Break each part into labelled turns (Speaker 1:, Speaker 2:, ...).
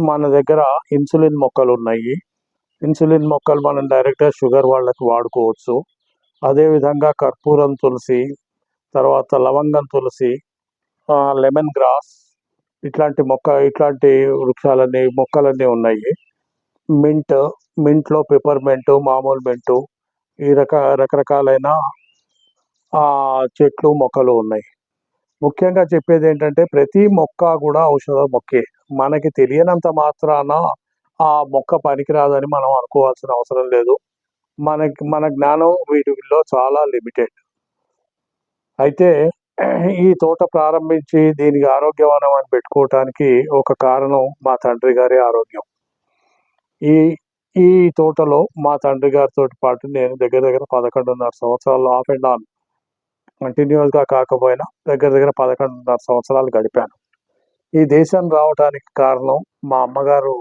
Speaker 1: మన దగ్గర ఇన్సులిన్ మొక్కలు ఉన్నాయి. ఇన్సులిన్ మొక్కలు మనం డైరెక్ట్‌గా షుగర్ వాళ్ళకి వాడుకోవచ్చు. అదేవిధంగా కర్పూరం తులసి, తర్వాత లవంగం తులసి, లెమన్ గ్రాస్ ఇట్లాంటి మొక్కలన్నీ ఉన్నాయి. మింట్, మింట్‌లో పెప్పర్‌మెంటు, మామూలు మింటు ఈ రకరకాలైన చెట్లు, మొక్కలు ఉన్నాయి. ముఖ్యంగా చెప్పేదేంటంటే ప్రతి మొక్క గూడా ఔషధ మొక్కే. మనకి తెలియనంత మాత్రాన ఆ మొక్క పనికిరాదని మనం అనుకోవాల్సిన అవసరం లేదు. మన జ్ఞానం వీటిలో చాలా లిమిటెడ్. అయితే ఈ తోట ప్రారంభించి దీనికి ఆరోగ్యవనం అని పెట్టుకోవటానికి ఒక కారణం మా తండ్రి గారి ఆరోగ్యం. ఈ ఈ తోటలో మా తండ్రి గారితోటి పాటు నేను దగ్గర దగ్గర 11.5 సంవత్సరాలు ఆఫ్ అండ్ ఆన్ కంటిన్యూయస్‌గా కాకపోయినా దగ్గర దగ్గర 11.5 సంవత్సరాలు గడిపాను. ఈ దేశం రావటానికి కారణం మా అమ్మగారు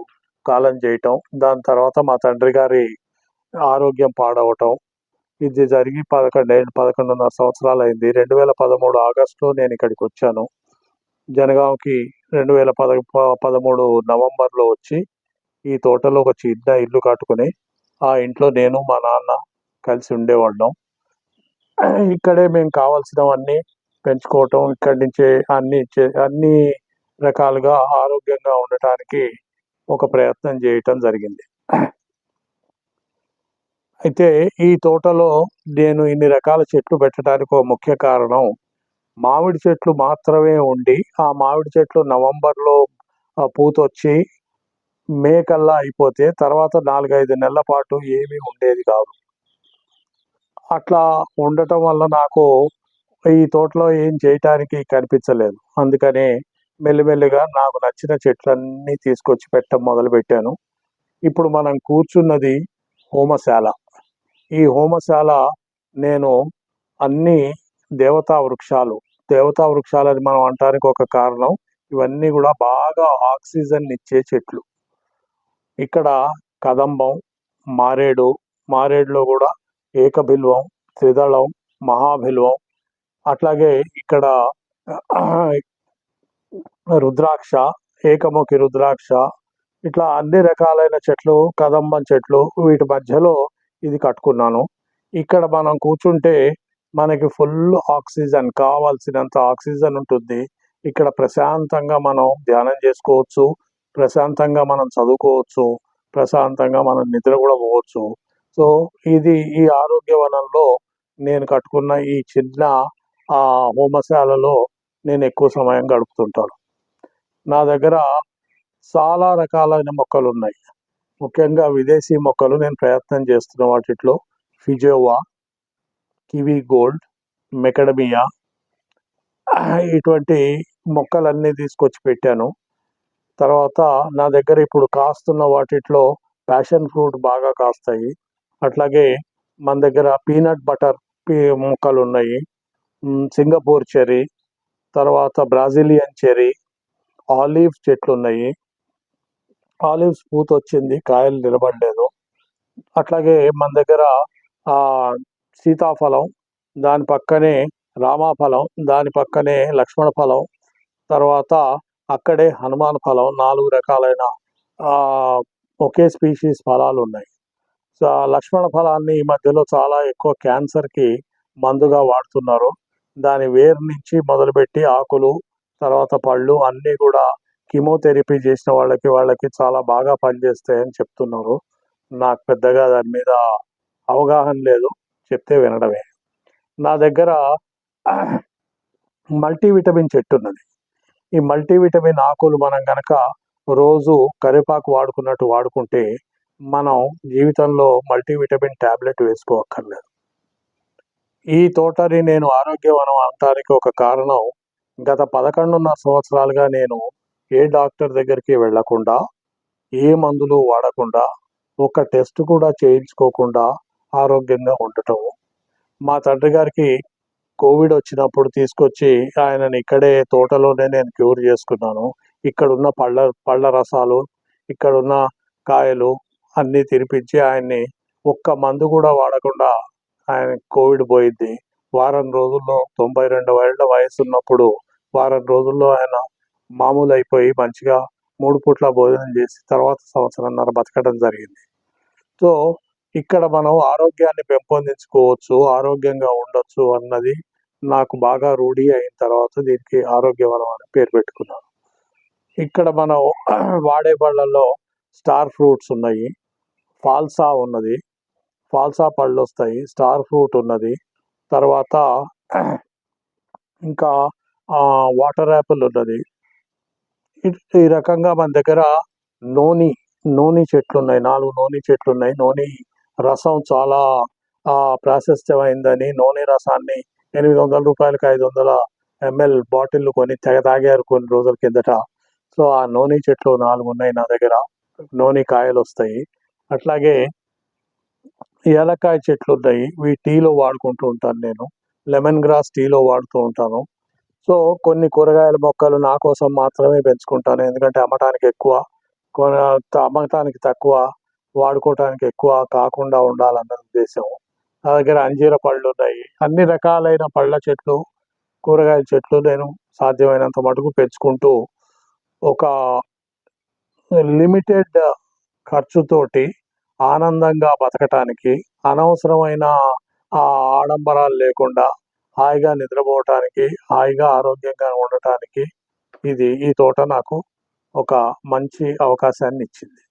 Speaker 1: కాలం చేయటం, దాని తర్వాత మా తండ్రి గారి ఆరోగ్యం పాడవటం. ఇది జరిగి 11.5 సంవత్సరాలయింది. 2013 ఆగస్టులో నేనిక్కడికొచ్చాను. జనగాంకి 13 నవంబర్‌లో వచ్చి ఈ తోటలో ఒక చిన్న ఇల్లు కట్టుకొని, ఆ ఇంట్లో నేను, మా నాన్న కలిసి ఉండేవాళ్ళం. ఇక్కడే మేము కావాల్సినవన్నీ పెంచుకోవటం, ఇక్కడి నుంచే అన్ని రకాలుగా ఆరోగ్యంగా ఉండటానికి ఒక ప్రయత్నం చేయటం జరిగింది. అయితే ఈ తోటలో నేను ఇన్ని రకాల చెట్లు పెట్టడానికి ఒక ముఖ్య కారణం, మామిడి చెట్లు మాత్రమే ఉండి, ఆ మామిడి చెట్లు నవంబర్‌లో పూతొచ్చి మే కల్లా అయిపోతే తర్వాత 4, 5 నెలల పాటు ఏమీ ఉండేది కాదు. అట్లా ఉండటం వల్ల నాకు ఈ తోటలో ఏం చేయటానికి కనిపించలేదు. అందుకనే మెల్లిమెల్లిగా నాకు నచ్చిన చెట్లన్నీ తీసుకొచ్చి పెట్టడం మొదలుపెట్టాను. ఇప్పుడు మనం కూర్చున్నది హోమశాల. ఈ హోమశాల నేను అన్నీ దేవతా వృక్షాలు. దేవతా వృక్షాలని మనం అనటానికి ఒక కారణం, ఇవన్నీ గూడా బాగా ఆక్సిజన్‌నిచ్చే చెట్లు. ఇక్కడ కదంబం, మారేడు, మారేడులో గూడా ఏకబిల్వం, త్రిదళం, మహాబిల్వం, అట్లాగే ఇక్కడ రుద్రాక్ష, ఏకముఖి రుద్రాక్ష, ఇట్లా అన్ని రకాలైన చెట్లు, కదంబం చెట్లు వీటి మధ్యలో ఇది కట్టుకున్నాను. ఇక్కడ మనం కూర్చుంటే మనకి ఫుల్ ఆక్సిజన్, కావాల్సినంత ఆక్సిజన్ ఉంటుంది. ఇక్కడ ప్రశాంతంగా మనం ధ్యానం చేసుకోవచ్చు, ప్రశాంతంగా మనం చదువుకోవచ్చు, ప్రశాంతంగా మనం నిద్ర గూడా పోవచ్చు. సో, ఈ ఆరోగ్యవనంలో నేను కట్టుకున్న ఈ చిన్న హోమశాలలో నేనెక్కువ సమయం గడుపుతుంటాను. నా దగ్గర చాలా రకాలైన మొక్కలున్నాయి. ముఖ్యంగా విదేశీ మొక్కలు నేను ప్రయత్నం చేస్తున్న వాటిట్లో ఫిజోవా, కివీ గోల్డ్, మెకడమియా ఇటువంటి మొక్కలన్నీ తీసుకొచ్చి పెట్టాను. తర్వాత నా దగ్గర ఇప్పుడు కాస్తున్న వాటిట్లో ప్యాషన్ ఫ్రూట్ బాగా కాస్తాయి. అట్లాగే మన దగ్గర పీనట్ బటర్ మొక్కలున్నాయి. సింగపూర్ చెర్రీ, తర్వాత బ్రాజిలియన్ చెర్రీ, ఆలివ్ చెట్లున్నాయి. ఆలివ్స్ పూతొచ్చింది, కాయలు నిలబడలేదు. అట్లాగే మన దగ్గర సీతాఫలం, దాని పక్కనే రామాఫలం, దాని పక్కనే లక్ష్మణ ఫలం, తర్వాత అక్కడే హనుమాన్ ఫలం, 4 రకాలైన ఒకే స్పీషీస్ ఫలాలున్నాయి. సో, లక్ష్మణ ఫలాన్ని ఈ మధ్యలో చాలా ఎక్కువ క్యాన్సర్‌కి మందుగా వాడుతున్నారు. దాని వేరు నుంచి మొదలుపెట్టి ఆకులు, తర్వాత పళ్ళు అన్నీ గూడా కీమోథెరపీ చేసిన వాళ్ళకి చాలా బాగా పనిచేస్తాయని చెప్తున్నారు. నాకు పెద్దగా దాని మీద అవగాహన లేదు. చెప్తే వినడమే. నా దగ్గర మల్టీవిటమిన్ చెట్టున్నది. ఈ మల్టీవిటమిన్ ఆకులు మనం గనక రోజు కరివేపాకు వాడుకున్నట్టు వాడుకుంటే, మనం జీవితంలో మల్టీవిటమిన్ టాబ్లెట్ వేసుకోక్కర్లేదు. ఈ తోటని నేను ఆరోగ్యవనం అనటానికి ఒక కారణం, గత 11.5 సంవత్సరాలుగా నేను ఏ డాక్టర్ దగ్గరికి వెళ్ళకుండా, ఏ మందులు వాడకుండా, ఒక టెస్ట్ కూడా చేయించుకోకుండా ఆరోగ్యంగా ఉండటం. మా తండ్రి గారికి కోవిడ్ వచ్చినప్పుడు తీసుకొచ్చి ఆయనని ఇక్కడే తోటలోనే నేను క్యూర్ చేసుకున్నాను. ఇక్కడున్న పళ్ళ రసాలు, ఇక్కడున్న కాయలు అన్నీ తినిపించి ఆయన్ని ఒక్క మందు కూడా వాడకుండా ఆయనకి కోవిడ్ పోయింది. వారం రోజుల్లో 92 ఏళ్ల వయసున్నప్పుడు వారం రోజుల్లో ఆయన మామూలయిపోయి మంచిగా 3 పూట్ల భోజనం చేసి తర్వాత సంవత్సరంన్నర బతకడం జరిగింది. సో, ఇక్కడ మనం ఆరోగ్యాన్ని పెంపొందించుకోవచ్చు, ఆరోగ్యంగా ఉండొచ్చు అన్నది నాకు బాగా రూఢి అయిన తర్వాత దీనికి ఆరోగ్యవనం అని పేరు పెట్టుకున్నాను. ఇక్కడ మనం వాడే పళ్ళల్లో స్టార్ ఫ్రూట్స్ ఉన్నాయి, ఫాల్సా ఉన్నది, ఫాల్సా పళ్ళొస్తాయి, స్టార్ ఫ్రూట్ ఉన్నది, తర్వాత ఇంకా వాటర్ యాపిల్ ఉన్నది. ఈ రకంగా మన దగ్గర నోని చెట్లున్నాయి. 4 నోని చెట్లున్నాయి. నోని రసం చాలా ప్రాశస్త్యమైందని నూనె రసాన్ని రూ. 800కి 500 ఎంఎల్ బాటిల్‌లు కొని తాగారు కొన్ని రోజుల కిందట. సో, ఆ నోని చెట్లు 4 ఉన్నాయి నా దగ్గర. నోని కాయలొస్తాయి. అట్లాగే ఏలక్కాయ చెట్లున్నాయి. ఇవి టీలో వాడుకుంటూ ఉంటాను నేను. లెమన్ గ్రాస్ టీలో వాడుతూ ఉంటాను. సో, కొన్ని కూరగాయల మొక్కలు నా కోసం మాత్రమే పెంచుకుంటాను. ఎందుకంటే అమ్మటానికి ఎక్కువ, అమ్మటానికి తక్కువ, వాడుకోవటానికి ఎక్కువ కాకుండా ఉండాలన్న ఉద్దేశం. నా దగ్గర అంజీర పళ్ళున్నాయి. అన్ని రకాలైన పళ్ళ చెట్లు, కూరగాయల చెట్లు నేను సాధ్యమైనంత మటుకు పెంచుకుంటూ ఒక లిమిటెడ్ ఖర్చుతోటి ఆనందంగా బతకటానికి, అనవసరమైన ఆడంబరాలు లేకుండా హాయిగా నిద్రపోవటానికి, హాయిగా ఆరోగ్యంగా ఉండటానికి ఈ తోట నాకు ఒక మంచి అవకాశాన్నిచ్చింది.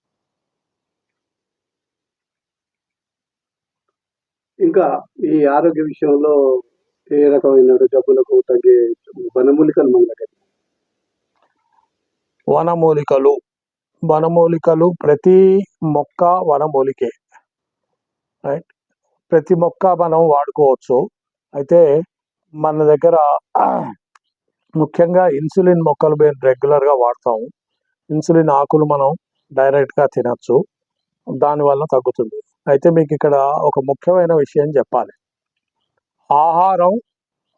Speaker 2: ఇంకా ఈ ఆరోగ్య విషయంలో ఏ రకమైన జబ్బులకు తగ్గే వనమూలికలు మన దగ్గర?
Speaker 1: వనమూలికలు ప్రతి మొక్క వనమూలికే. రైట్. ప్రతి మొక్క మనం వాడుకోవచ్చు. అయితే మన దగ్గర ముఖ్యంగా ఇన్సులిన్ మొక్కలు మేము రెగ్యులర్‌గా వాడతాము. ఇన్సులిన్ ఆకులు మనం డైరెక్ట్‌గా తినొచ్చు. దానివల్ల తగ్గుతుంది. అయితే మీకిక్కడ ఒక ముఖ్యమైన విషయం చెప్పాలి. ఆహారం,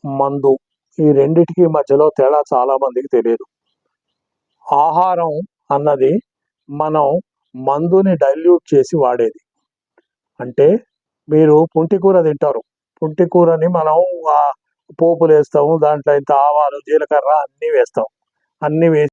Speaker 1: మందు ఈ రెండిటికి మధ్యలో తేడా చాలా మందికి తెలియదు. ఆహారం అన్నది మనం మందుని డైల్యూట్ చేసి వాడేది. అంటే మీరు పుంటి కూర తింటారు. పుంటి కూరని మనం పోపులేస్తాము. దాంట్లో ఇంత ఆవాలు, జీలకర్ర అన్నీ వేస్తాం. అన్నీ వేసి